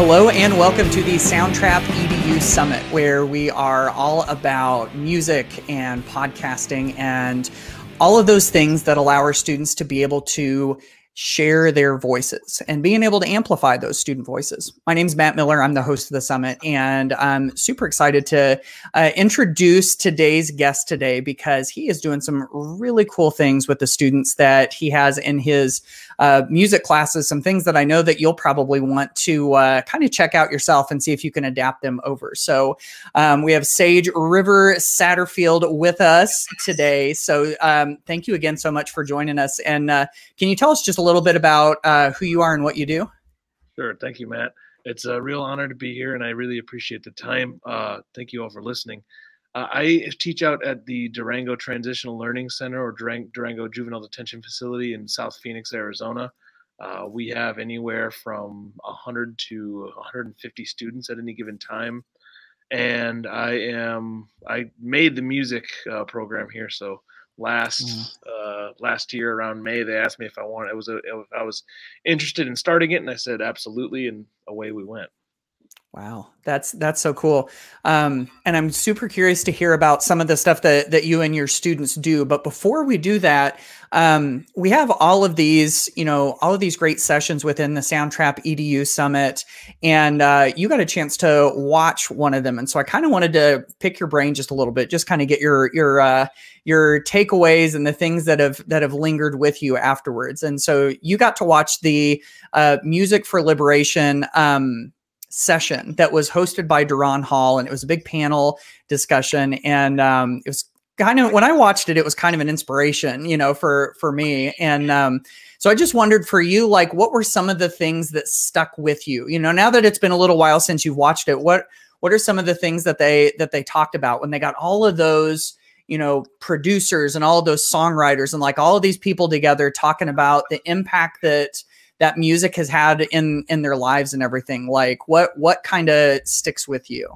Hello and welcome to the Soundtrap EDU Summit, where we are all about music and podcasting and all of those things that allow our students to be able to share their voices and being able to amplify those student voices. My name's Matt Miller. I'm the host of the summit, and I'm super excited to introduce today's guest today because he is doing some really cool things with the students that he has in his music classes, some things that I know that you'll probably want to kind of check out yourself and see if you can adapt them over. So we have Sage River Satterfield with us today. So thank you again so much for joining us. And can you tell us just a little bit about who you are and what you do? Sure. Thank you, Matt. It's a real honor to be here, and I really appreciate the time. Thank you all for listening. I teach out at the Durango Transitional Learning Center, or Durango Juvenile Detention Facility in South Phoenix, Arizona. We have anywhere from 100 to 150 students at any given time. And I made the music program here. So last year around May, they asked me if I was interested in starting it, and I said absolutely, and away we went. Wow, that's so cool. And I'm super curious to hear about some of the stuff that you and your students do. But before we do that, we have all of these, all of these great sessions within the Soundtrap EDU Summit, and you got a chance to watch one of them. And so I kind of wanted to pick your brain just a little bit, just kind of get your takeaways and the things that have lingered with you afterwards. And so you got to watch the Music for Liberation session that was hosted by Duran Hall, and it was a big panel discussion, and it was kind of, when I watched it, it was kind of an inspiration, for me. And so I just wondered for you, like, what were some of the things that stuck with you? Now that it's been a little while since you've watched it, what are some of the things that they talked about when they got all of those producers and all of those songwriters and like all of these people together talking about the impact that music has had in their lives and everything? Like what kind of sticks with you?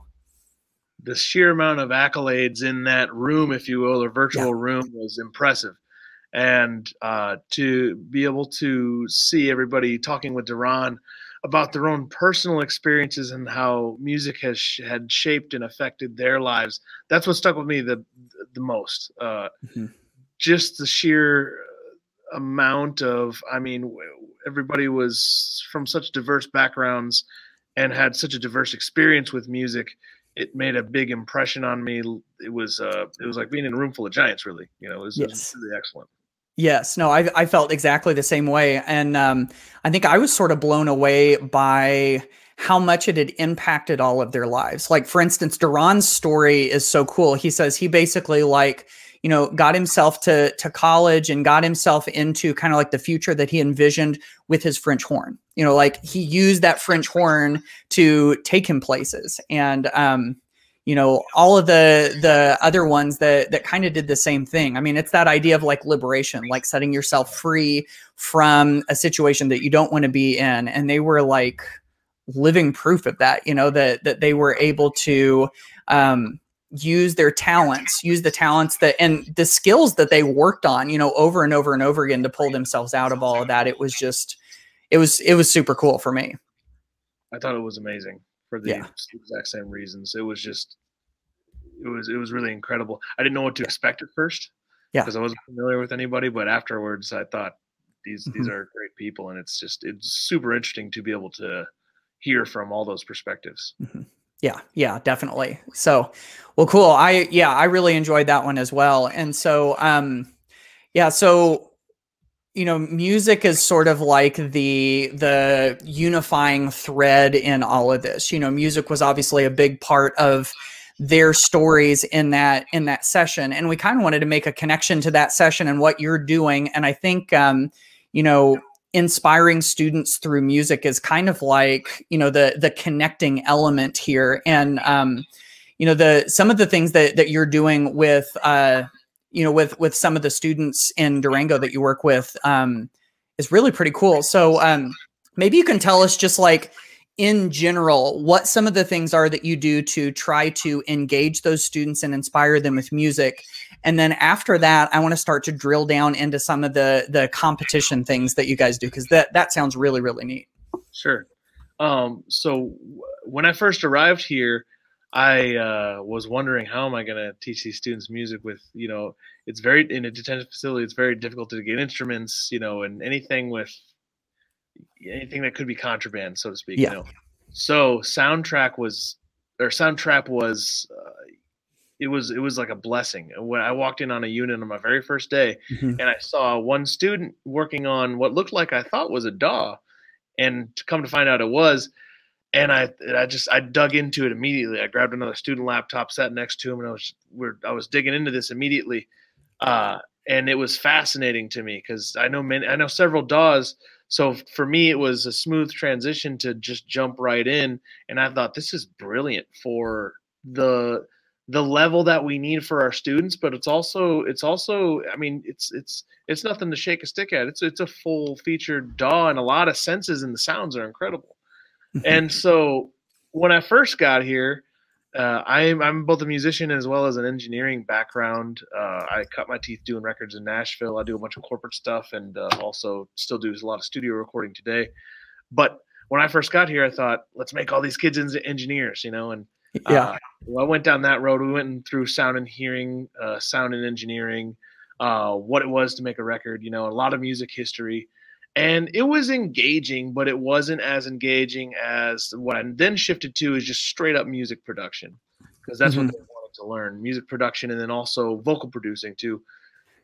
The sheer amount of accolades in that room, if you will, or virtual room, was impressive. And to be able to see everybody talking with Duran about their own personal experiences and how music had shaped and affected their lives, that's what stuck with me the most. Just the sheer amount of, everybody was from such diverse backgrounds and had such a diverse experience with music. It made a big impression on me. It was like being in a room full of giants, really. It was really excellent. Yes, no, I felt exactly the same way. And I think I was sort of blown away by how much it had impacted all of their lives. Like, for instance, Duran's story is so cool. He says he basically got himself to college and got himself into kind of like the future that he envisioned with his French horn. Like he used that French horn to take him places. And, all of the other ones that kind of did the same thing. It's that idea of like liberation, like setting yourself free from a situation that you don't want to be in. And they were like living proof of that, that they were able to, use their talents, use the talents and the skills that they worked on, over and over and over again to pull themselves out of all of that. It was super cool for me. I thought it was amazing for the exact same reasons. It was really incredible. I didn't know what to expect at first because I wasn't familiar with anybody, but afterwards I thought these are great people, and it's super interesting to be able to hear from all those perspectives. Yeah, definitely. So, well, cool. I really enjoyed that one as well. And so, music is sort of like the unifying thread in all of this. Music was obviously a big part of their stories in that session. And we kind of wanted to make a connection to that session and what you're doing. And I think, inspiring students through music is kind of like, the connecting element here. And, some of the things that you're doing with, with some of the students in Durango that you work with, is really pretty cool. So, maybe you can tell us just like in general, what some of the things are that you do to try to engage those students and inspire them with music. And then after that, I want to start to drill down into some of the competition things that you guys do, because that sounds really, really neat. Sure. So when I first arrived here, I was wondering how am I going to teach these students music with, it's very, in a detention facility, it's very difficult to get instruments, and anything that could be contraband, so to speak. Yeah. So Soundtrap was, it was like a blessing. When I walked in on a unit on my very first day, Hmm. and I saw one student working on what looked like I thought was a DAW, and to come to find out it was. And I dug into it immediately. I grabbed another student laptop, sat next to him, and I was digging into this immediately. And it was fascinating to me because I know several DAWs. So for me, it was a smooth transition to just jump right in. And I thought this is brilliant for the level that we need for our students. But it's also I mean it's nothing to shake a stick at. It's a full featured DAW, and a lot of senses, and the sounds are incredible. And so when I first got here, I'm both a musician as well as an engineering background. I cut my teeth doing records in Nashville. I do a bunch of corporate stuff, and also still do a lot of studio recording today. But when I first got here, I thought, let's make all these kids engineers, and Yeah. well, I went down that road. We went through sound and hearing, sound and engineering, what it was to make a record, a lot of music history. And it was engaging, but it wasn't as engaging as what I then shifted to is just straight up music production, because that's what Hmm. they wanted to learn, music production, and then also vocal producing too.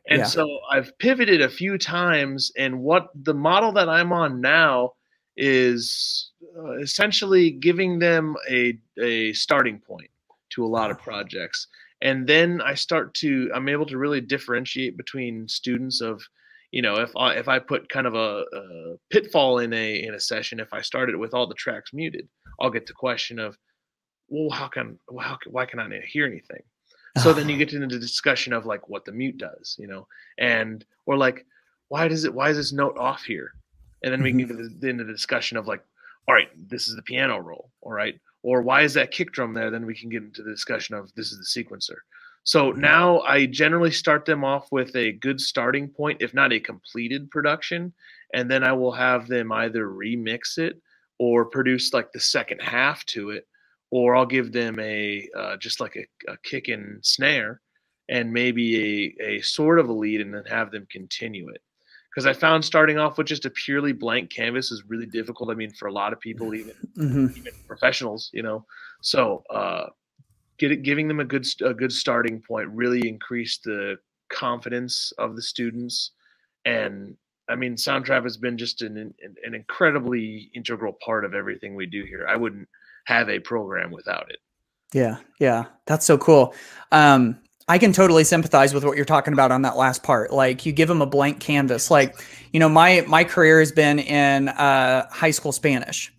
And Yeah. so I've pivoted a few times, and what the model that I'm on now is essentially giving them a starting point to a lot of projects. And then I'm able to really differentiate between students of, if I put kind of a pitfall in a session, if I started with all the tracks muted, I'll get the question of, well, why can I not hear anything? So then you get into the discussion of like what the mute does, and or like why is this note off here? And then we Hmm. get into the discussion of like, all right, this is the piano roll, all right, or why is that kick drum there? Then we can get into the discussion of this is the sequencer. So now I generally start them off with a good starting point, if not a completed production, and then I will have them either remix it or produce like the second half to it, or I'll give them a just like a kick and snare, and maybe a sort of a lead, and then have them continue it. Because I found starting off with just a purely blank canvas is really difficult. I mean, for a lot of people, Hmm. even professionals, So giving them a good starting point really increased the confidence of the students. And I mean, Soundtrap has been just an incredibly integral part of everything we do here. I wouldn't have a program without it. Yeah, yeah, that's so cool. I can totally sympathize with what you're talking about on that last part. Like you give them a blank canvas. Like, my career has been in high school Spanish,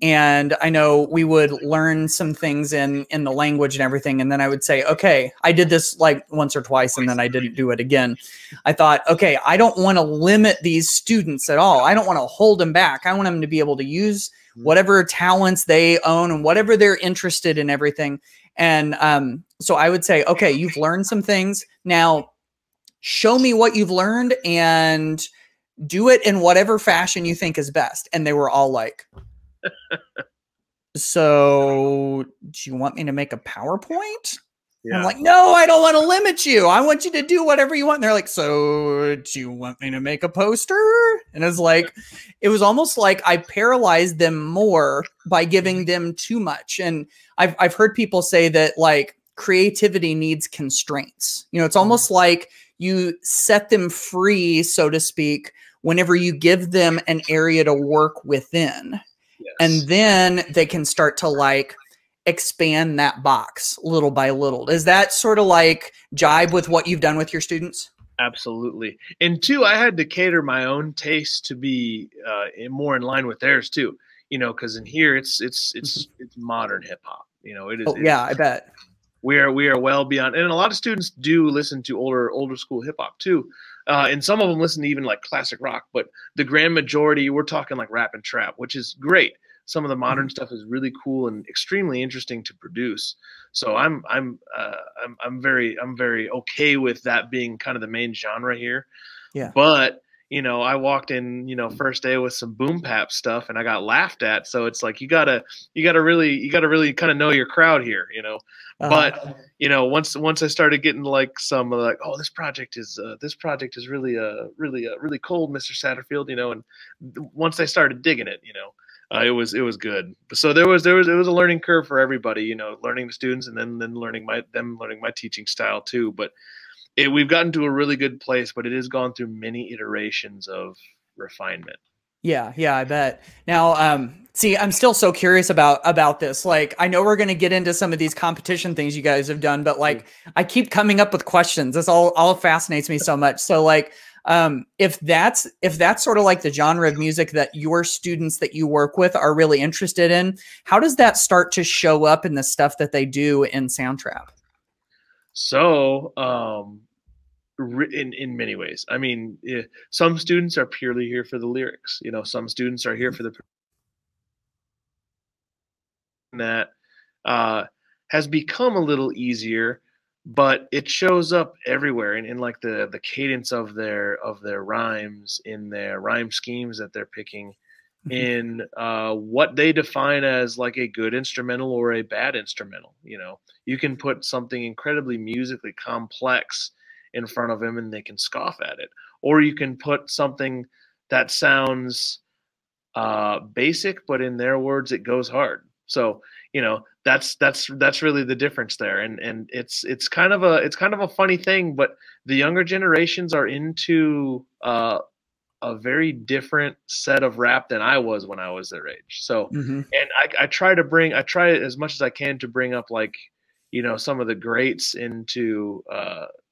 and I know we would learn some things in the language and everything, and then I would say, okay, I did this like once or twice, and then I didn't do it again. I thought, okay, I don't want to limit these students at all. I don't want to hold them back. I want them to be able to use whatever talents they own and whatever they're interested in, everything. And so I would say, okay, you've learned some things. Now show me what you've learned and do it in whatever fashion you think is best. And they were all like, so do you want me to make a PowerPoint? I'm like, no, I don't want to limit you. I want you to do whatever you want. And they're like, so do you want me to make a poster? And it was almost like I paralyzed them more by giving them too much. And I've heard people say that like creativity needs constraints. It's almost like you set them free, so to speak, whenever you give them an area to work within. Yes. And then they can start to like expand that box little by little. Is that sort of like jibe with what you've done with your students? Absolutely. And two, I had to cater my own taste to be more in line with theirs too. Because in here it's modern hip hop. It is. Oh, yeah, I bet. We are well beyond, and a lot of students do listen to older school hip hop too, and some of them listen to even like classic rock. But the grand majority, we're talking like rap and trap, which is great. Some of the modern stuff is really cool and extremely interesting to produce. So I'm very okay with that being kind of the main genre here. Yeah. But I walked in, first day with some boom bap stuff and I got laughed at. So it's like, you gotta really kind of know your crowd here, but, once I started getting like some like, oh, this project is really cold, Mr. Satterfield, and once I started digging it, it was good. So it was a learning curve for everybody, learning the students and then learning my teaching style too. But we've gotten to a really good place, but it has gone through many iterations of refinement. Yeah, yeah, I bet. Now, see, I'm still so curious about this. Like, I know we're going to get into some of these competition things you guys have done, but like, I keep coming up with questions. This all fascinates me so much. So, like, if that's sort of like the genre of music that your students that you work with are really interested in, how does that start to show up in the stuff that they do in Soundtrap? So, in many ways, I mean, some students are purely here for the lyrics. Some students are here for the that uh, has become a little easier, but it shows up everywhere in like the cadence of their rhymes, in their rhyme schemes that they're picking, in what they define as like a good instrumental or a bad instrumental. You can put something incredibly musically complex in front of them and they can scoff at it, or you can put something that sounds basic, but in their words, it goes hard. So that's really the difference there, and it's kind of a funny thing, but the younger generations are into a very different set of rap than I was when I was their age. So, Mm-hmm. and I try as much as I can to bring up like, some of the greats into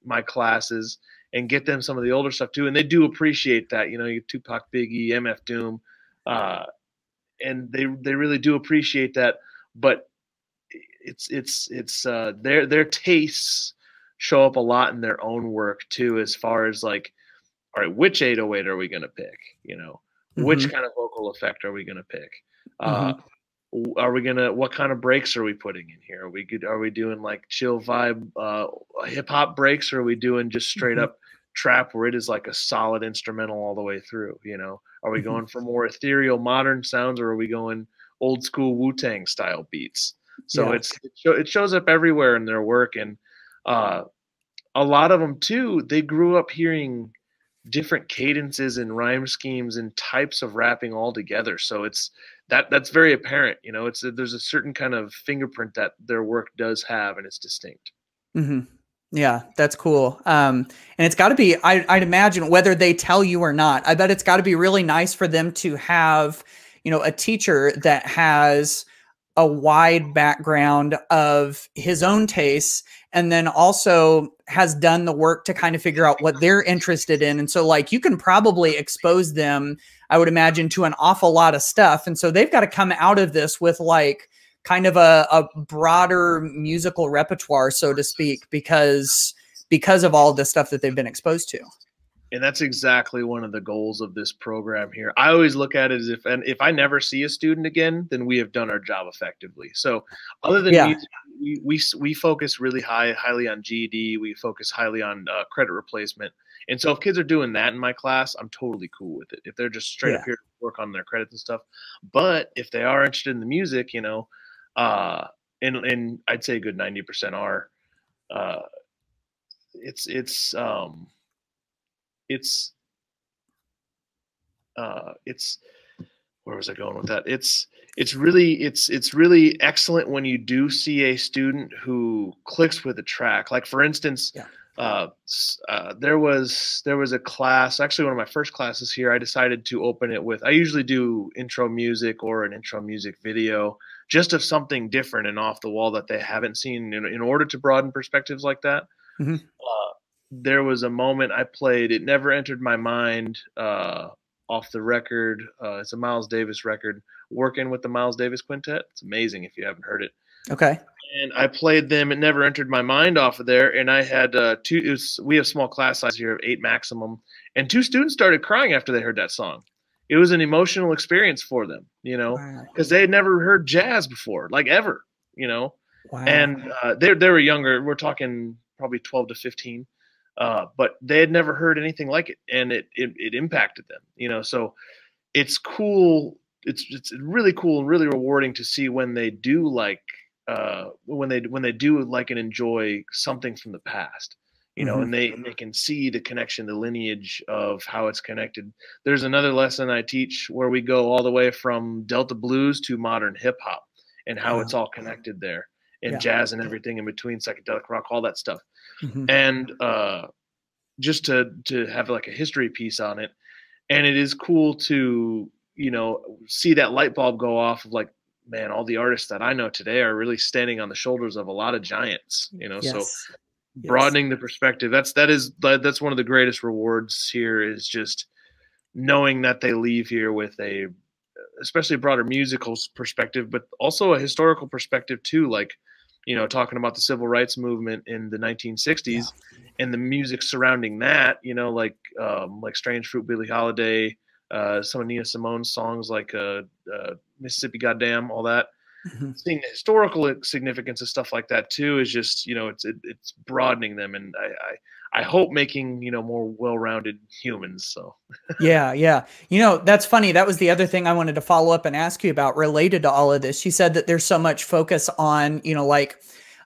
my classes and get them some of the older stuff too. And they do appreciate that, you Tupac, Biggie, MF Doom, uh, and they really do appreciate that. But it's their tastes show up a lot in their own work too, as far as like, all right, which 808 are we going to pick? Which Mm-hmm. kind of vocal effect are we going to pick? Uh, Mm-hmm. what kind of breaks are we putting in here? Are we doing like chill vibe, hip hop breaks, or are we doing just straight Mm-hmm. up trap where it is like a solid instrumental all the way through? Are we Mm-hmm. going for more ethereal modern sounds, or are we going old school Wu-Tang style beats? So Yeah. it shows up everywhere in their work. And uh, a lot of them too, they grew up hearing different cadences and rhyme schemes and types of rapping all together. So that's very apparent. There's a certain kind of fingerprint that their work does have, and it's distinct. Mm-hmm. Yeah, that's cool. And it's got to be, I'd imagine, whether they tell you or not, I bet it's got to be really nice for them to have, a teacher that has a wide background of his own tastes and then also has done the work to kind of figure out what they're interested in. And so, like, you can probably expose them, I would imagine, to an awful lot of stuff. And so they've got to come out of this with like kind of a broader musical repertoire, so to speak, because of all the stuff that they've been exposed to. And that's exactly one of the goals of this program here. I always look at it as if I never see a student again, then we have done our job effectively. So other than Yeah. music, we focus really highly on GED. We focus highly on credit replacement. And so if kids are doing that in my class, I'm totally cool with it. If they're just straight up Yeah. here to work on their credits and stuff. But if they are interested in the music, and I'd say a good 90% are, uh, it's it's um it's it's where was I going with that? It's really excellent when you do see a student who clicks with a track. Like for instance, Yeah. there was a class, actually one of my first classes here. I decided to open it with, I usually do intro music or an intro music video, just of something different and off the wall that they haven't seen, in order to broaden perspectives like that. Mm-hmm. There was a moment I played, It Never Entered My Mind, off the record. It's a Miles Davis record, Working with the Miles Davis Quintet. It's amazing if you haven't heard it. Okay. And I played them, It Never Entered My Mind, off of there. And I had we have small class size here of 8 maximum. And 2 students started crying after they heard that song. It was an emotional experience for them, Wow. because they had never heard jazz before, like ever. Wow. And they were younger. We're talking probably 12 to 15. but they had never heard anything like it, and it impacted them, you know. So it's cool. It's really cool and really rewarding to see when they do like when they do like and enjoy something from the past, you know, Hmm. and they can see the connection, the lineage of how it's connected. There's another lesson I teach where we go all the way from Delta blues to modern hip hop and how it's all connected there, and Yeah. jazz and everything in between, psychedelic rock, all that stuff. Hmm. And just to have like a history piece on it, and it is cool to, you know, see that light bulb go off of like, man, all the artists that I know today are really standing on the shoulders of a lot of giants, you know. So Yes. Yes. broadening the perspective, that's one of the greatest rewards here, is just knowing that they leave here with a, especially a broader musical perspective, but also a historical perspective too. Like, you know, talking about the civil rights movement in the Yeah. 1960s and the music surrounding that, you know, like Strange Fruit, Billie Holiday, some of Nina Simone's songs like Mississippi Goddamn, all that. Hmm. Seeing the historical significance of stuff like that too is just, you know, it's broadening them, and I hope making, you know, more well-rounded humans. So Yeah, yeah. You know, that's funny. That was the other thing I wanted to follow up and ask you about related to all of this. She said that there's so much focus on, you know, like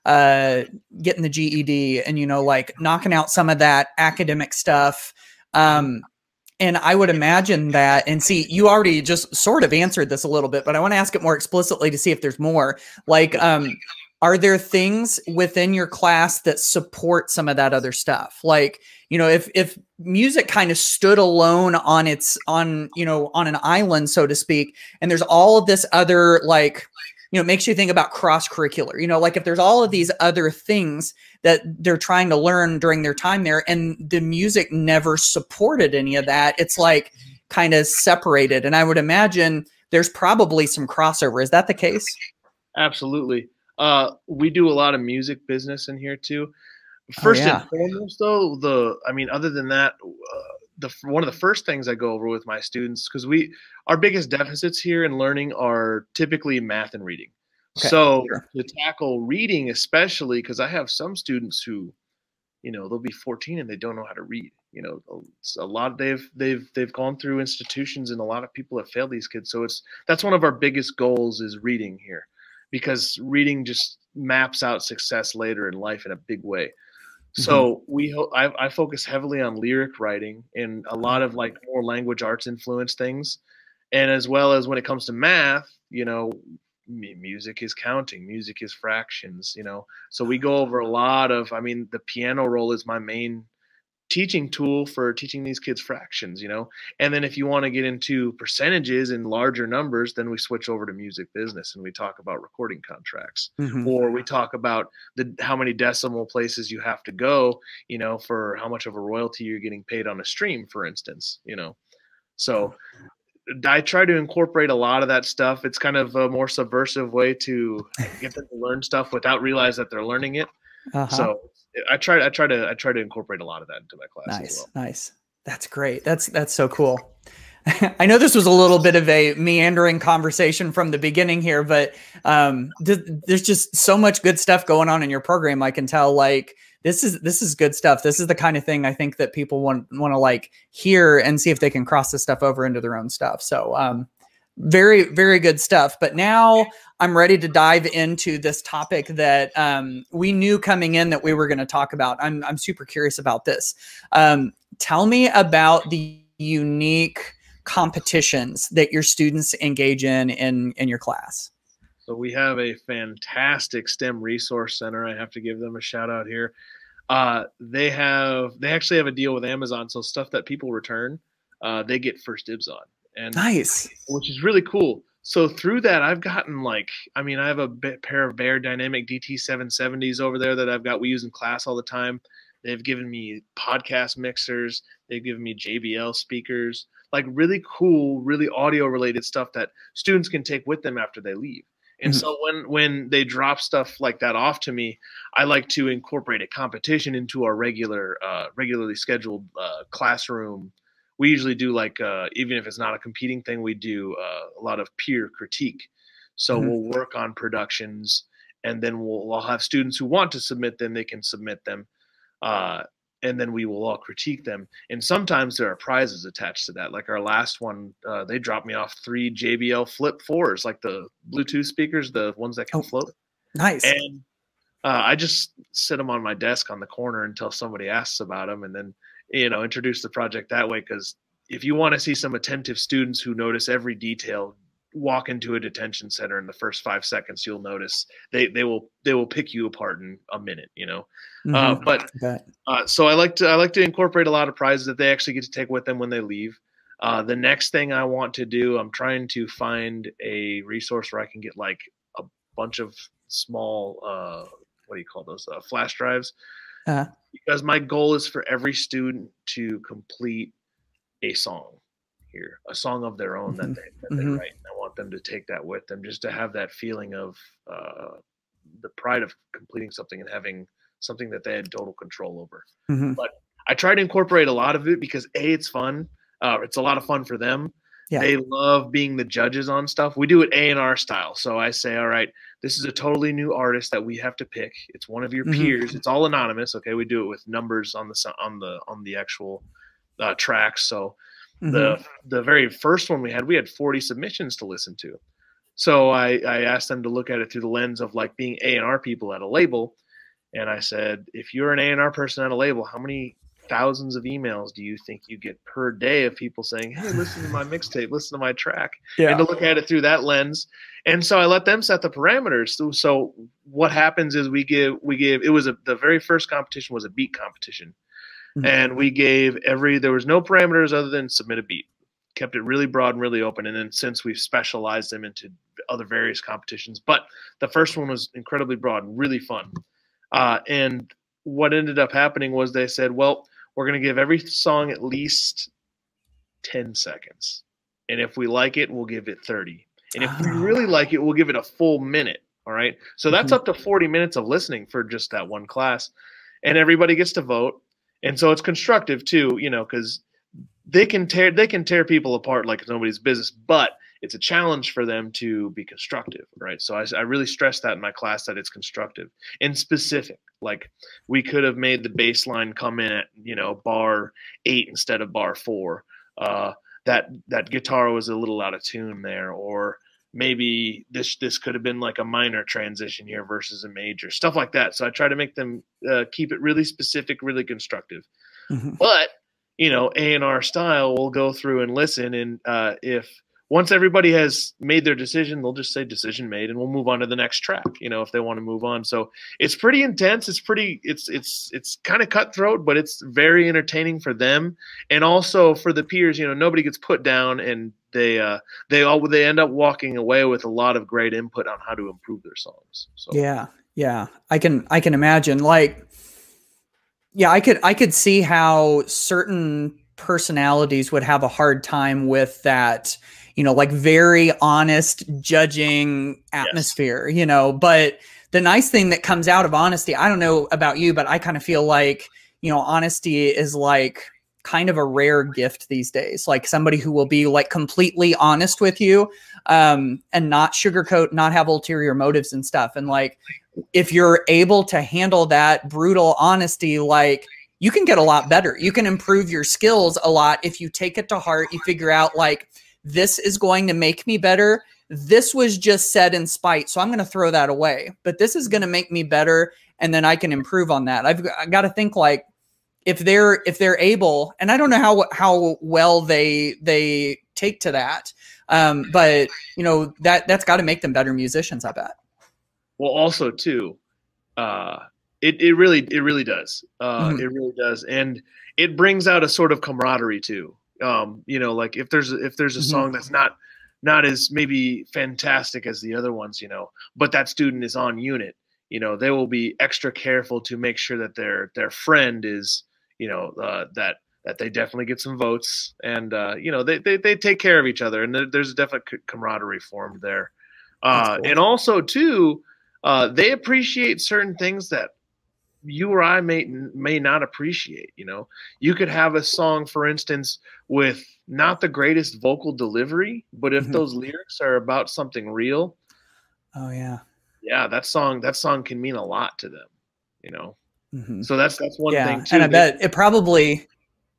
uh getting the GED and, you know, like knocking out some of that academic stuff. Um and I would imagine that, and see, you already just sort of answered this a little bit, but I want to ask it more explicitly to see if there's more. Like, are there things within your class that support some of that other stuff? Like, you know, if music kind of stood alone on its on, you know, on an island, so to speak, and there's all of this other, like, you know, it makes you think about cross curricular, you know, like if there's all of these other things that they're trying to learn during their time there, and the music never supported any of that, it's like kind of separated. And I would imagine there's probably some crossover. Is that the case? absolutely. We do a lot of music business in here too. Oh First and yeah. foremost, though, I mean, other than that, the one of the first things I go over with my students, because our biggest deficits here in learning are typically math and reading. Okay. So Sure. to tackle reading, especially because I have some students who, you know, they'll be 14 and they don't know how to read. You know, it's a lot. They've gone through institutions, and a lot of people have failed these kids. So that's one of our biggest goals, is reading here, because reading just maps out success later in life in a big way. Hmm. So I focus heavily on lyric writing and a lot of like more language arts influenced things, and as well as when it comes to math, you know, music is counting, music is fractions, you know. So we go over a lot of, I mean, the piano roll is my main teaching tool for teaching these kids fractions, you know. And then if you want to get into percentages and larger numbers, then we switch over to music business and we talk about recording contracts, Hmm. or we talk about the how many decimal places you have to go, you know, for how much of a royalty you're getting paid on a stream, for instance, you know. So I try to incorporate a lot of that stuff. It's kind of a more subversive way to get them to learn stuff without realize that they're learning it. Uh-huh. So I try to incorporate a lot of that into my class as Nice, well. nice. That's great. That's so cool. I know this was a little bit of a meandering conversation from the beginning here, but there's just so much good stuff going on in your program. I can tell, like, this is good stuff. This is the kind of thing I think that people want to like hear and see if they can cross this stuff over into their own stuff. So very, very good stuff. But now I'm ready to dive into this topic that we knew coming in that we were going to talk about. I'm super curious about this. Tell me about the unique competitions that your students engage in your class. So we have a fantastic STEM resource center. I have to give them a shout out here. They actually have a deal with Amazon, so stuff that people return, they get first dibs on, and Nice. which is really cool. So through that, I've gotten like, I mean, I have a pair of Bear Dynamic DT770s over there that we use in class all the time. They've given me podcast mixers. They've given me JBL speakers, like really cool, really audio related stuff that students can take with them after they leave. And Mhm. so when they drop stuff like that off to me, I like to incorporate a competition into our regularly scheduled classroom. We usually do like even if it's not a competing thing, we do a lot of peer critique. So Mhm. we'll work on productions, and then we'll have students who want to submit them. They can submit them, uh, and then we will all critique them. And sometimes there are prizes attached to that. Like our last one, they dropped me off 3 JBL Flip 4s, like the Bluetooth speakers, the ones that can float. Nice. And I just sit them on my desk on the corner until somebody asks about them, and then, introduce the project that way. Because if you want to see some attentive students who notice every detail, walk into a detention center in the first 5 seconds, you'll notice they will pick you apart in a minute, so I like to incorporate a lot of prizes that they actually get to take with them when they leave. The next thing I want to do, I'm trying to find a resource where I can get like a bunch of small what do you call those, flash drives, because my goal is for every student to complete a song a song of their own that they write. And I want them to take that with them, just to have that feeling of the pride of completing something and having something that they had total control over. But I try to incorporate a lot of it because it's fun. It's a lot of fun for them. Yeah. They love being the judges on stuff. We do it A&R style. So I say, all right, this is a totally new artist that we have to pick. It's one of your peers. It's all anonymous. Okay. We do it with numbers on the actual tracks. So the very first one we had 40 submissions to listen to. So I asked them to look at it through the lens of like being A&R people at a label. And I said, if you're an A&R person at a label, how many thousands of emails do you think you get per day of people saying, hey, listen to my mixtape, listen to my track? And to look at it through that lens. And so I let them set the parameters. So what happens is we give it was the very first competition was a beat competition. And we gave there was no parameters other than submit a beat. Kept it really broad and really open. And then since we've specialized them into other various competitions, but the first one was incredibly broad and really fun. And what ended up happening was they said, well, we're going to give every song at least 10 seconds. And if we like it, we'll give it 30. And if we really like it, we'll give it a full minute. All right. So that's up to 40 minutes of listening for just that one class. And everybody gets to vote. And so it's constructive too, because they can tear people apart like it's nobody's business, but it's a challenge for them to be constructive, right? So I really stress that in my class, that it's constructive and specific. Like we could have made the bass line come in at, bar 8 instead of bar 4. That guitar was a little out of tune there, or maybe this could have been like a minor transition here versus a major, stuff like that. So I try to make them keep it really specific, really constructive. But, A&R style, we'll go through and listen. And if once everybody has made their decision, they'll just say decision made, and we'll move on to the next track, if they want to move on. So it's pretty intense. It's kind of cutthroat, but it's very entertaining for them. And also for the peers, nobody gets put down, and they end up walking away with a lot of great input on how to improve their songs. So yeah. I can imagine, like, yeah, I could see how certain personalities would have a hard time with that, like very honest judging atmosphere, but the nice thing that comes out of honesty, I don't know about you, but I kind of feel like, honesty is like kind of a rare gift these days. Like somebody who will be like completely honest with you, and not sugarcoat, not have ulterior motives and stuff. And like, if you're able to handle that brutal honesty, like you can get a lot better. You can improve your skills a lot if you take it to heart. You figure out like, this is going to make me better. This was just said in spite, so I'm going to throw that away. But this is going to make me better, and then I can improve on that. I got to think like if they're able, and I don't know how well they take to that, but that's got to make them better musicians, I bet. Well, also too, it really does. It really does, and it brings out a sort of camaraderie too. Like if there's a song that's not as maybe fantastic as the other ones, but that student is on unit, they will be extra careful to make sure that their friend is, that they definitely get some votes, and they take care of each other, and there's a definite camaraderie formed there. Cool. And also too, they appreciate certain things that you or I may not appreciate. You could have a song, for instance, with not the greatest vocal delivery, but if those lyrics are about something real, that song can mean a lot to them. Hmm. So that's one thing Yeah. And too. I bet it probably,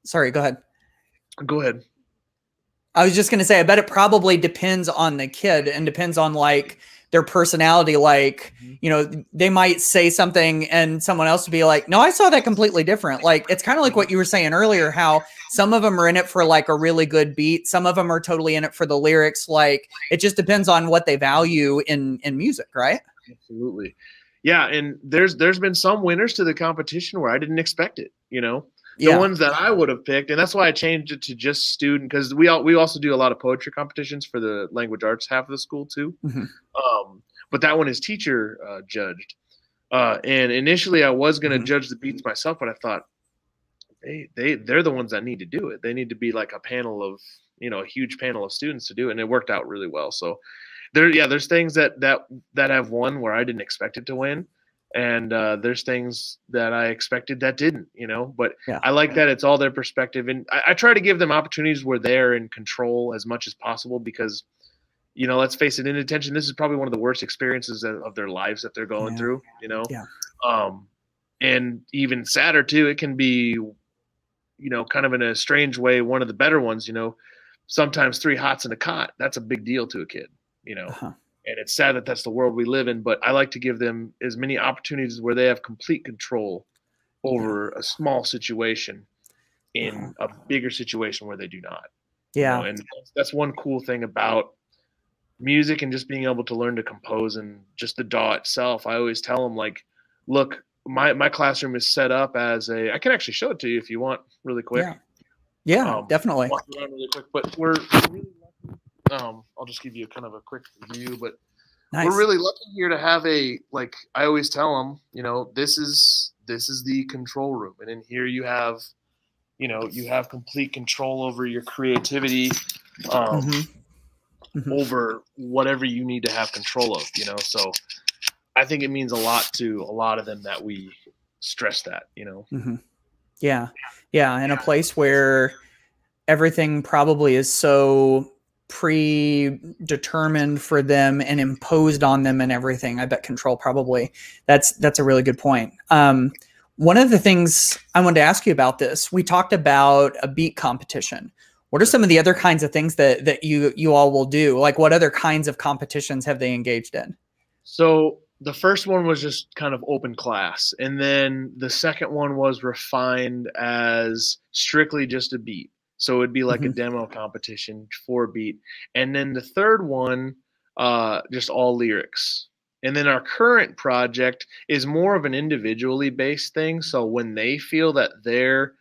sorry, go ahead. Go ahead. I was just going to say, I bet it probably depends on the kid and depends on like their personality. Like, you know, they might say something and someone else would be like, no, I saw that completely different. Like, it's kind of like what you were saying earlier, how some of them are in it for like a really good beat. Some of them are totally in it for the lyrics. Like, it just depends on what they value in music, right? Absolutely. Yeah, and there's been some winners to the competition where I didn't expect it, you know. The Yeah. ones that I would have picked, and that's why I changed it to just student, because we also do a lot of poetry competitions for the language arts half of the school too. Mm-hmm. But that one is teacher judged. And initially I was going to Mm-hmm. judge the beats myself, but I thought they're the ones that need to do it. They need to be like a panel of, a huge panel of students to do it, and it worked out really well. So there's things that have won where I didn't expect it to win, and there's things that I expected that didn't, But Yeah. I like that it's all their perspective, and I try to give them opportunities where they're in control as much as possible because, let's face it, inattention. This is probably one of the worst experiences of their lives that they're going Yeah. through. Yeah. Um, and even sadder too. It can be, kind of in a strange way, one of the better ones. Sometimes 3 hots in a cot. That's a big deal to a kid. Uh-huh. And it's sad that that's the world we live in. But I like to give them as many opportunities where they have complete control over a small situation in a bigger situation where they do not. Yeah. And that's one cool thing about music and just being able to learn to compose and just the DAW itself. I always tell them, like, look, my classroom is set up as I can actually show it to you if you want really quick. Yeah. Yeah, definitely. Walk around really quick, but we're really lucky. I'll just give you kind of a quick review, but Nice. we're really lucky here to have like I always tell them, this is the control room, and in here you have, you have complete control over your creativity, over whatever you need to have control of, So I think it means a lot to a lot of them that we stress that, Yeah. Yeah. In a place where everything probably is so predetermined for them and imposed on them and everything. I bet control probably that's a really good point. One of the things I wanted to ask you about this, we talked about a beat competition. What are some of the other kinds of things that you all will do? Like, what other kinds of competitions have they engaged in? So the first one was just kind of open class. And then the second one was refined as strictly just a beat. So it'd be like a demo competition for a beat. And then the third one, just all lyrics. And then our current project is more of an individually based thing. So when they feel that their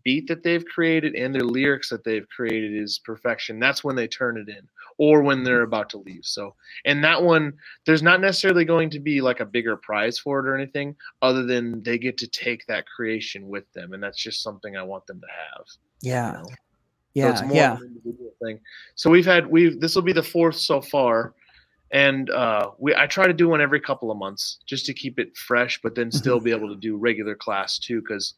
beat that they've created and their lyrics that they've created is perfection, that's when they turn it in, or when they're about to leave. So, and that one, there's not necessarily going to be like a bigger prize for it or anything, other than they get to take that creation with them, and that's just something I want them to have. Yeah. Yeah, so it's more of an individual thing. So this will be the 4th so far, and I try to do one every couple of months just to keep it fresh, but then still be able to do regular class too, because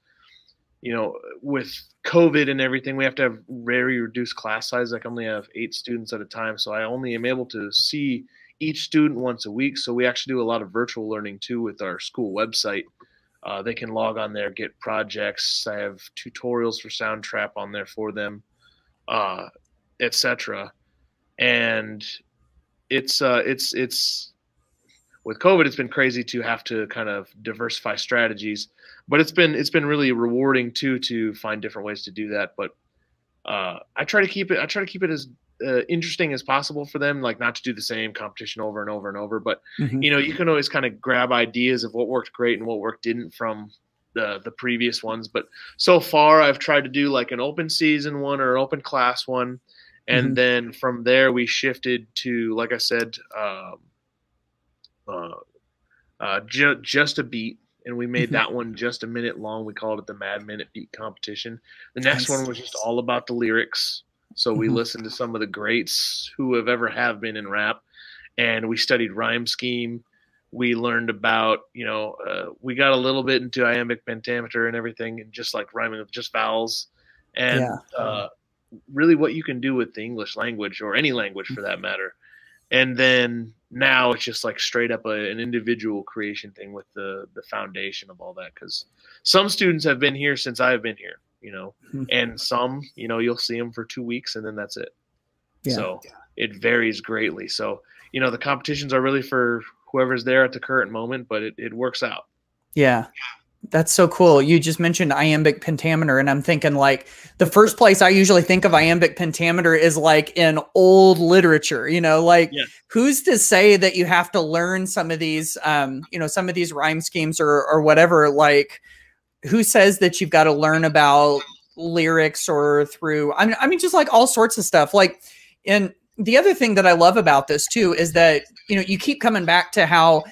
with COVID and everything, we have to have very reduced class size. Like, I only have 8 students at a time, so I only am able to see each student once a week. So we actually do a lot of virtual learning too with our school website. They can log on there, get projects. I have tutorials for Soundtrap on there for them, etc. And it's with COVID, it's been crazy to have to kind of diversify strategies, but it's been really rewarding too to find different ways to do that. But I try to keep it as interesting as possible for them, like not to do the same competition over and over and over. But you can always kind of grab ideas of what worked great and what worked didn't from the previous ones. But so far, I've tried to do like an open season one or an open class one, and then from there we shifted to, like I said, just a beat, and we made that one just a minute long. We called it the Mad Minute Beat Competition. The next one was just all about the lyrics. So we listened to some of the greats who have been in rap, and we studied rhyme scheme. We learned about, we got a little bit into iambic pentameter and everything, and just like rhyming with just vowels, and really what you can do with the English language, or any language for that matter. And then now it's just like straight up an individual creation thing with the foundation of all that. Because some students have been here since I've been here, and some, you'll see them for 2 weeks and then that's it. Yeah. So it varies greatly. So, the competitions are really for whoever's there at the current moment, but it works out. Yeah. That's so cool. You just mentioned iambic pentameter, and I'm thinking like the first place I usually think of iambic pentameter is like in old literature, who's to say that you have to learn some of these, some of these rhyme schemes or whatever, like who says that you've got to learn about lyrics or through, I mean, just like all sorts of stuff. Like, and the other thing that I love about this too, is that, you keep coming back to how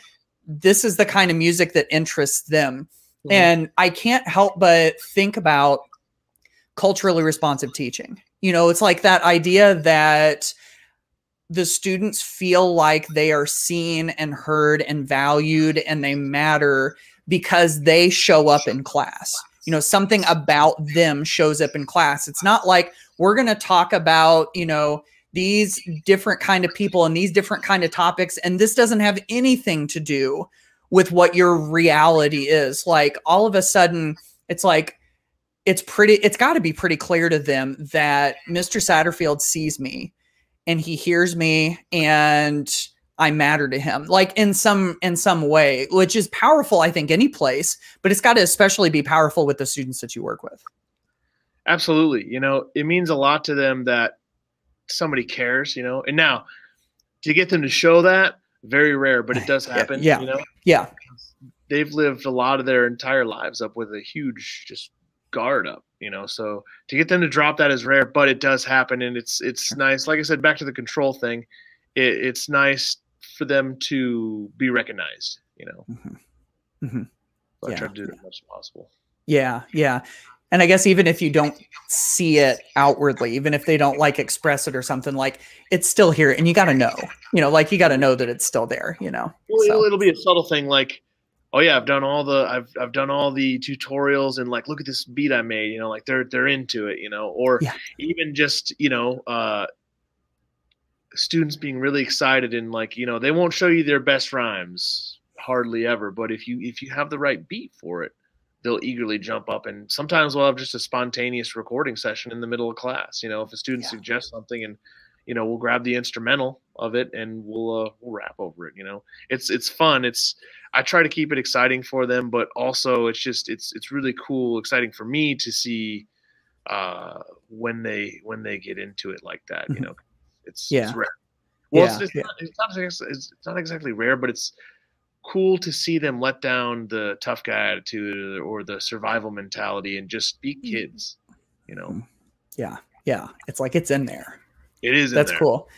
this is the kind of music that interests them. Mm-hmm. And I can't help but think about culturally responsive teaching. It's like that idea that the students feel like they are seen and heard and valued and they matter because they show up in class. Something about them shows up in class. It's not like we're going to talk about, these different kind of people and these different kind of topics, and this doesn't have anything to do with what your reality is. Like all of a sudden it's like, it's got to be pretty clear to them that Mr. Satterfield sees me and he hears me and I matter to him, like in some way, which is powerful, I think, any place, but it's got to especially be powerful with the students that you work with. Absolutely. It means a lot to them that somebody cares, and now to get them to show that, very rare, but it does happen. Yeah. They've lived a lot of their entire lives up with a huge just guard up, so to get them to drop that is rare, but it does happen. And it's nice. Like I said, back to the control thing, it's nice for them to be recognized, Mm-hmm. Mm-hmm. So I try to do it as much as possible. Yeah. Yeah. And I guess even if you don't see it outwardly, even if they don't like express it or something, like it's still here and you got to know, like you got to know that it's still there, Well, so it'll be a subtle thing. Like, oh yeah, I've done all the tutorials and like, look at this beat I made, like they're into it, or even just, students being really excited and like, they won't show you their best rhymes hardly ever, but if you have the right beat for it, they'll eagerly jump up. And sometimes we'll have just a spontaneous recording session in the middle of class. If a student suggests something and, we'll grab the instrumental of it and we'll rap over it. It's fun. I try to keep it exciting for them, but also it's really cool, exciting for me to see when they get into it like that. It's rare. Well, it's not exactly rare, but it's cool to see them let down the tough guy attitude or the survival mentality and just be kids, Yeah. It's like it's in there. It is. That's cool.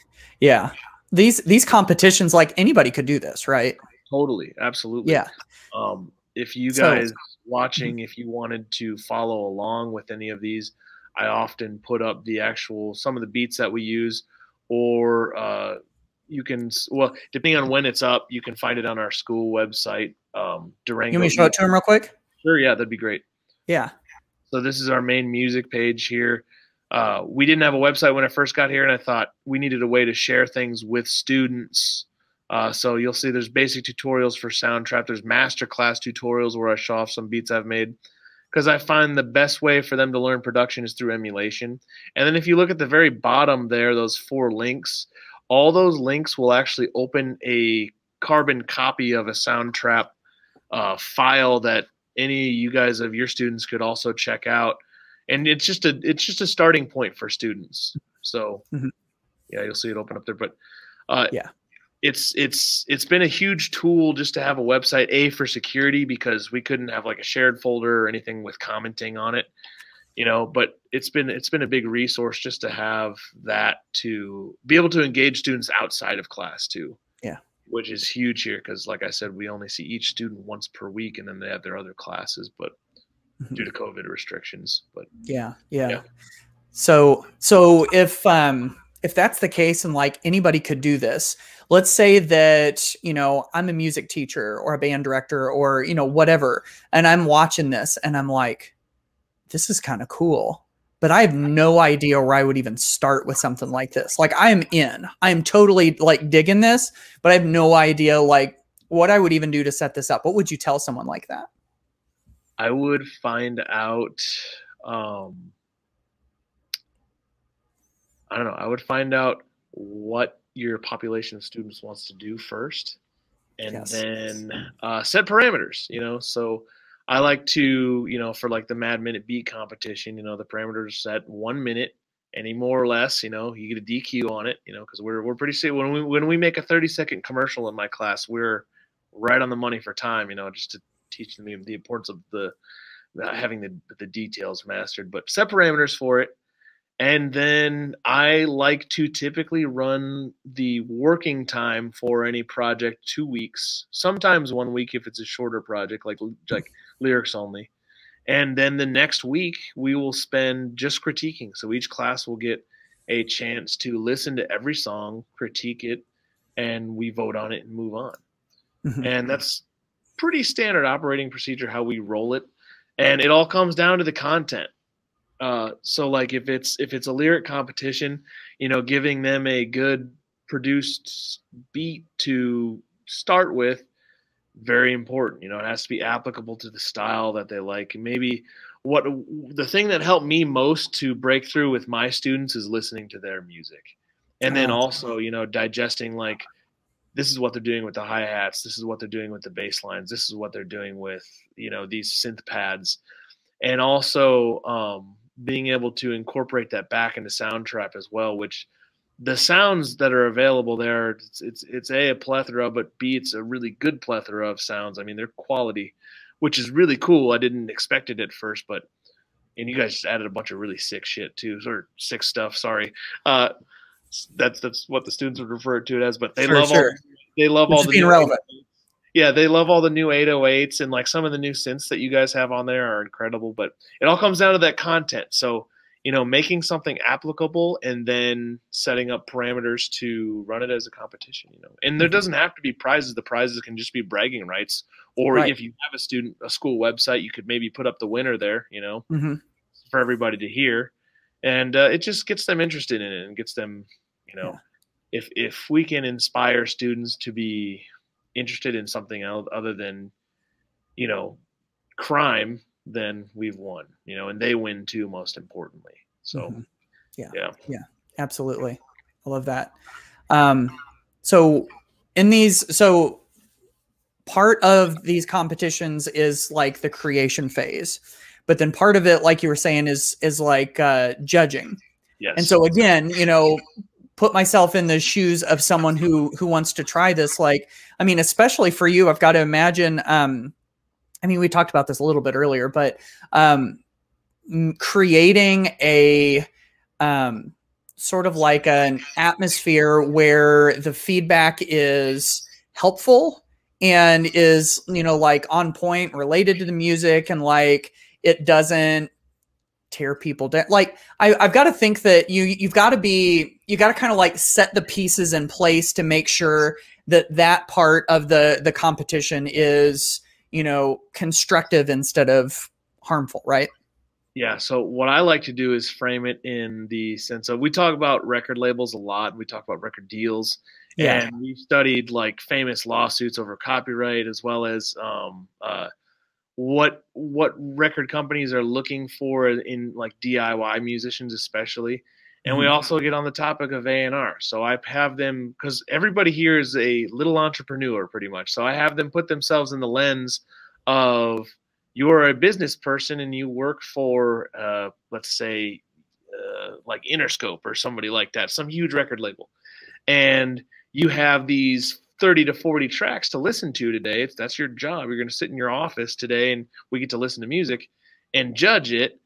Yeah. These competitions, like anybody could do this, right? Totally. Absolutely. Yeah. If you guys watching, if you wanted to follow along with any of these, I often put up some of the beats that we use, or you can, depending on when it's up, you can find it on our school website. Durango. You want me to show it to him real quick? Sure. Yeah, that'd be great. Yeah. So this is our main music page here. We didn't have a website when I first got here, and I thought we needed a way to share things with students. So you'll see there's basic tutorials for Soundtrap. There's masterclass tutorials where I show off some beats I've made, because I find the best way for them to learn production is through emulation. And then if you look at the very bottom there, those 4 links, all those links will actually open a carbon copy of a Soundtrap file that any of you guys of your students could also check out. And it's just a starting point for students. So you'll see it open up there. But it's been a huge tool just to have a website, for security, because we couldn't have like a shared folder or anything with commenting on it. But it's been a big resource just to have that, to be able to engage students outside of class too. Yeah. Which is huge here, because like I said, we only see each student once per week, and then they have their other classes, but due to COVID restrictions. But yeah. So if that's the case, and like anybody could do this, let's say that, I'm a music teacher or a band director or, whatever, and I'm watching this and I'm like, this is kind of cool. but I have no idea where I would even start with something like this. Like I am totally like digging this, but I have no idea like what I would even do to set this up. What would you tell someone like that? I would find out, um, I don't know, I would find out what your population of students wants to do first, and then set parameters, So I like to, for like the Mad Minute Beat competition, the parameters set 1 minute, any more or less, you get a DQ on it, because we're pretty safe. When we make a 30-second commercial in my class, we're right on the money for time, just to teach them the importance of having the details mastered. But set parameters for it. And then I like to typically run the working time for any project 2 weeks, sometimes 1 week if it's a shorter project, like lyrics only. And then the next week we will spend just critiquing. So each class will get a chance to listen to every song, critique it, and we vote on it and move on. Mm-hmm. And that's pretty standard operating procedure how we roll it. And it all comes down to the content. So like if it's a lyric competition, giving them a good produced beat to start with, very important. It has to be applicable to the style that they like. Maybe the thing that helped me most to break through with my students is listening to their music. And then also, digesting like, this is what they're doing with the hi-hats. This is what they're doing with the bass lines. This is what they're doing with, these synth pads. And also being able to incorporate that back into Soundtrap as well, which the sounds that are available there, it's a plethora, but B, it's a really good plethora of sounds. I mean, they're quality, which is really cool. I didn't expect it at first, and you guys just added a bunch of really sick shit too, or sick stuff. Sorry. That's what the students would refer to it as, but they love all the new relevant. Yeah, they love all the new 808s, and like some of the new synths that you guys have on there are incredible, but it all comes down to that content. So, making something applicable and then setting up parameters to run it as a competition, and there doesn't have to be prizes. The prizes can just be bragging rights, or if you have a school website, you could maybe put up the winner there, for everybody to hear. And it just gets them interested in it and gets them, if we can inspire students to be interested in something else other than, crime, then we've won, and they win too, most importantly. So, yeah, absolutely. I love that. So part of these competitions is like the creation phase, but then part of it, like you were saying, is like judging. Yes. And so again, put myself in the shoes of someone who wants to try this. Like, I mean, especially for you, I've got to imagine, I mean, we talked about this a little bit earlier, but creating a sort of like an atmosphere where the feedback is helpful and is, like on point, related to the music, and like it doesn't tear people down. Like I've got to think that you've got to kind of like set the pieces in place to make sure that part of the competition is, constructive instead of harmful, right? Yeah. So what I like to do is frame it in the sense of, we talk about record labels a lot. We talk about record deals, and we've studied like famous lawsuits over copyright, as well as what record companies are looking for in like DIY musicians, especially. And we also get on the topic of A&R. So I have them, because everybody here is a little entrepreneur pretty much. So I have them put themselves in the lens of, you're a business person and you work for, let's say, like Interscope or somebody like that, some huge record label. And you have these 30 to 40 tracks to listen to today. That's your job. You're going to sit in your office today and we get to listen to music and judge it.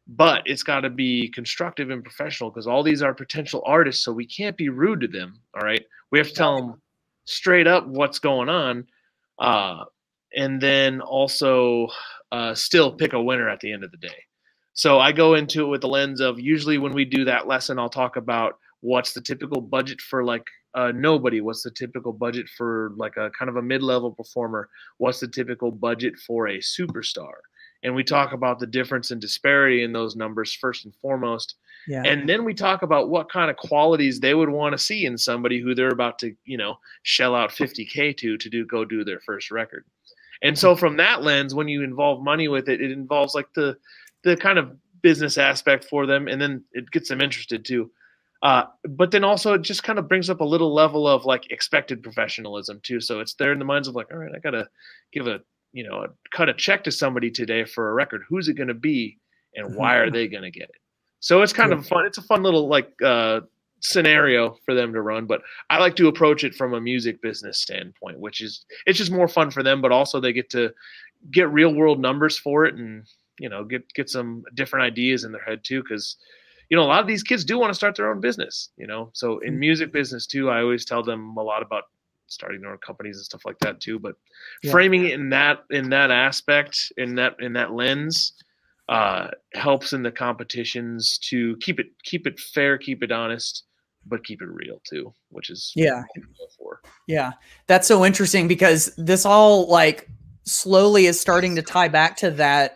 But it's got to be constructive and professional, because all these are potential artists, so we can't be rude to them. All right, we have to tell them straight up what's going on, and then also still pick a winner at the end of the day. So I go into it with the lens of, usually when we do that lesson, I'll talk about what's the typical budget for like nobody, what's the typical budget for like a kind of a mid-level performer, what's the typical budget for a superstar. and we talk about the difference and disparity in those numbers first and foremost. Yeah. And then we talk about what kind of qualities they would want to see in somebody who they're about to, shell out 50K to go do their first record. And so from that lens, when you involve money with it, it involves like the kind of business aspect for them, and then it gets them interested too. But then also it just kind of brings up a little level of like expected professionalism too. So it's there in the minds of like, all right, I gotta give cut a check to somebody today for a record. Who's it going to be, and why are they going to get it? So it's kind of fun. It's a fun little like scenario for them to run. But I like to approach it from a music business standpoint, which is it's just more fun for them, but also they get to get real world numbers for it, and get some different ideas in their head too, because a lot of these kids do want to start their own business. So in music business too, I always tell them a lot about starting their own companies and stuff like that too. But framing it in that aspect, in that lens, helps in the competitions to keep it fair, keep it honest, but keep it real too, which is yeah. That's so interesting, because this all like slowly is starting to tie back to that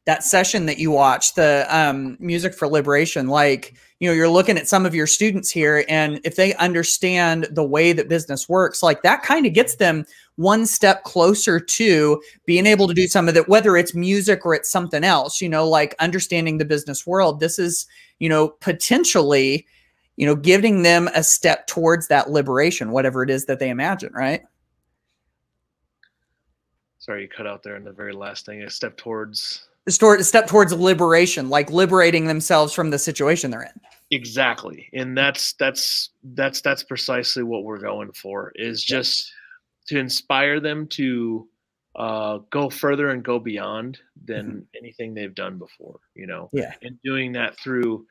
that session that you watched, the Music for Liberation. Like, you're looking at some of your students here, and if they understand the way that business works, like that kind of gets them one step closer to being able to do some of that, whether it's music or it's something else, like understanding the business world. This is, potentially, giving them a step towards that liberation, whatever it is that they imagine, right? Sorry, you cut out there in the very last thing. A step towards liberation, like liberating themselves from the situation they're in. Exactly. And that's precisely what we're going for, is just to inspire them to go further and go beyond than anything they've done before, and doing that through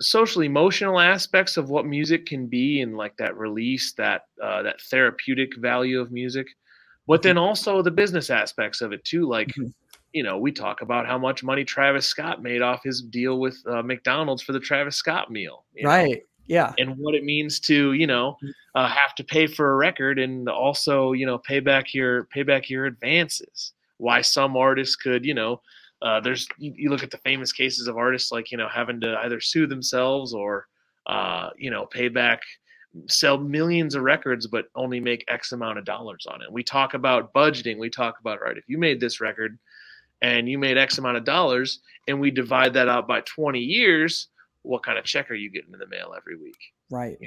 social emotional aspects of what music can be, and like that release, that therapeutic value of music. But then also the business aspects of it too. Like, we talk about how much money Travis Scott made off his deal with McDonald's for the Travis Scott meal. Right. Yeah. And what it means to, have to pay for a record, and also, pay back your advances. Why some artists could, there's, you look at the famous cases of artists like, having to either sue themselves or, pay back, sell millions of records, but only make X amount of dollars on it. We talk about budgeting. We talk about, right, if you made this record and you made X amount of dollars, and we divide that out by 20 years, what kind of check are you getting in the mail every week? Right.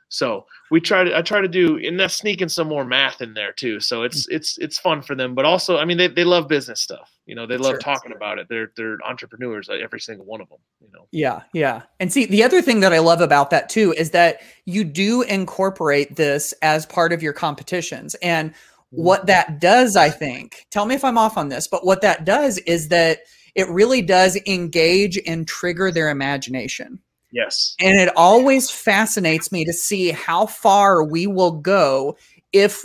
So I try to do, and that's sneaking some more math in there too. So it's fun for them, but also, I mean, they love business stuff. They love talking about it. They're entrepreneurs, like every single one of them. Yeah, yeah. And see, the other thing that I love about that too is that you do incorporate this as part of your competitions. And what that does, I think, tell me if I'm off on this, but what that does is that it really does engage and trigger their imagination. Yes. And it always fascinates me to see how far we will go if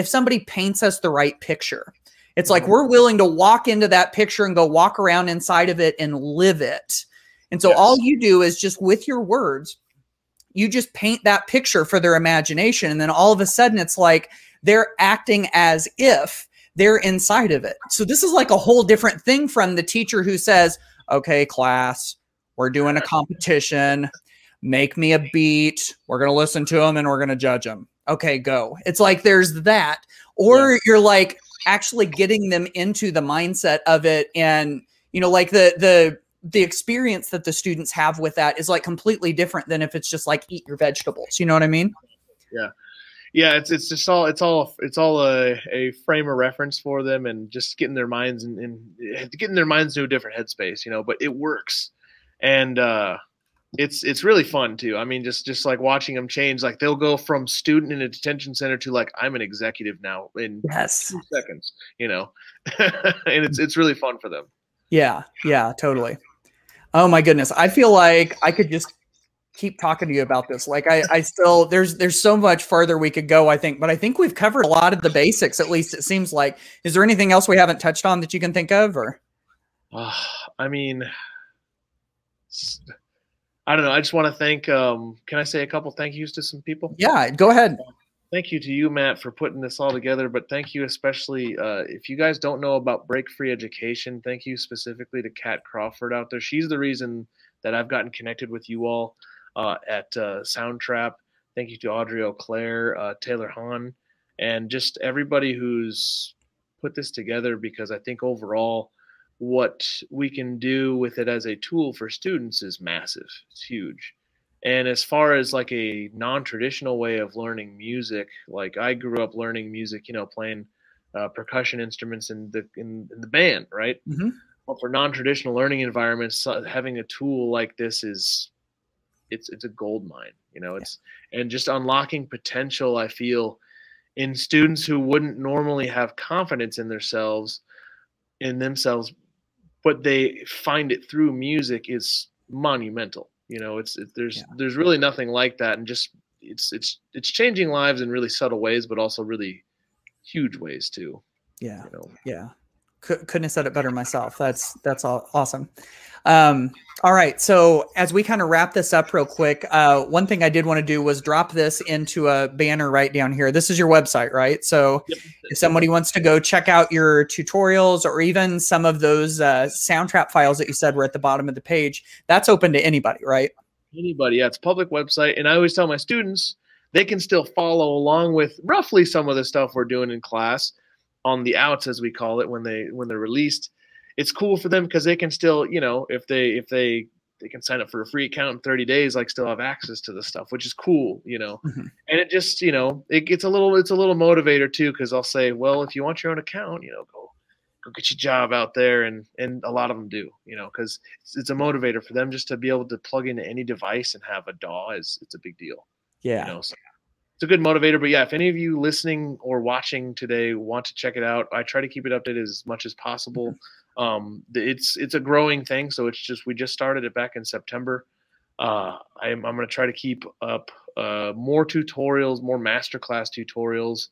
somebody paints us the right picture. It's like we're willing to walk into that picture and go walk around inside of it and live it. And so all you do is just with your words, you just paint that picture for their imagination. And then all of a sudden it's like they're acting as if they're inside of it. So this is like a whole different thing from the teacher who says, okay, class, we're doing a competition. Make me a beat. We're going to listen to them and we're going to judge them. Okay, go. It's like there's that. Or you're like actually getting them into the mindset of it. And, like the experience that the students have with that is like completely different than if it's just like eat your vegetables. You know what I mean? Yeah. Yeah, it's all a frame of reference for them, and just getting their minds and getting their minds to a different headspace, but it works. And it's really fun too. I mean, just like watching them change, like they'll go from student in a detention center to like, I'm an executive now in 2 seconds, and it's really fun for them. Yeah. Yeah, totally. Oh my goodness. I feel like I could just keep talking to you about this. Like I still, there's so much further we could go, I think, but I think we've covered a lot of the basics, at least it seems like. Is there anything else we haven't touched on that you can think of, or? I mean, I don't know. I just want to thank, can I say a couple thank yous to some people? Yeah, go ahead. Thank you to you, Matt, for putting this all together. But thank you especially, if you guys don't know about Break Free Education, thank you specifically to Kat Crawford out there. She's the reason that I've gotten connected with you all at Soundtrap. Thank you to Audrey O'Clair, Taylor Hahn, and just everybody who's put this together, because I think overall what we can do with it as a tool for students is massive. It's huge. And as far as like a non-traditional way of learning music, like I grew up learning music, playing percussion instruments in the band, right? Mm-hmm. Well, for non-traditional learning environments, having a tool like this it's a gold mine, It's and just unlocking potential, I feel, in students who wouldn't normally have confidence in themselves, but they find it through music is monumental. There's really nothing like that, and just it's changing lives in really subtle ways, but also really huge ways too. Yeah, yeah. Couldn't have said it better myself. That's awesome. All right. So as we kind of wrap this up real quick, one thing I did want to do was drop this into a banner right down here. This is your website, right? So yep. If somebody wants to go check out your tutorials, or even some of those Soundtrap files that you said were at the bottom of the page, that's open to anybody, right? Anybody. Yeah, it's a public website. And I always tell my students they can still follow along with roughly some of the stuff we're doing in class on the outs, as we call it, when they're released. It's cool for them because they can still, if they can sign up for a free account in 30 days, like still have access to the stuff, which is cool, Mm-hmm. And it just, it's a little motivator too, because I'll say, well, if you want your own account, go get your job out there, and a lot of them do, because it's a motivator for them just to be able to plug into any device and have a DAW it's a big deal. Yeah. So it's a good motivator. But yeah, if any of you listening or watching today want to check it out, I try to keep it updated as much as possible. It's a growing thing, so we just started it back in September. I'm going to try to keep up more tutorials, more masterclass tutorials,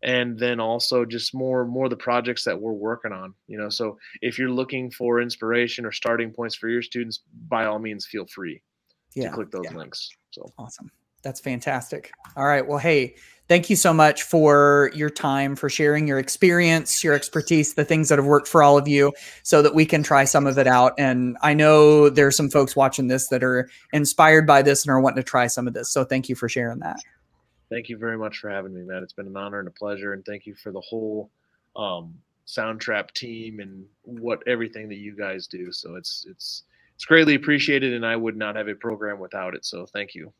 and then also just more of the projects that we're working on. So if you're looking for inspiration or starting points for your students, by all means, feel free to click those links. So awesome. That's fantastic. All right. Well, hey, thank you so much for your time, for sharing your experience, your expertise, the things that have worked for all of you, so that we can try some of it out. And I know there's some folks watching this that are inspired by this and are wanting to try some of this. So thank you for sharing that. Thank you very much for having me, Matt. It's been an honor and a pleasure. And thank you for the whole Soundtrap team and everything that you guys do. So it's greatly appreciated, and I would not have a program without it. So thank you.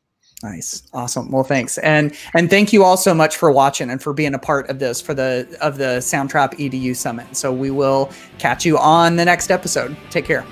Nice. Awesome. Well, thanks. And thank you all so much for watching and for being a part of this, of the Soundtrap EDU Summit. So we will catch you on the next episode. Take care.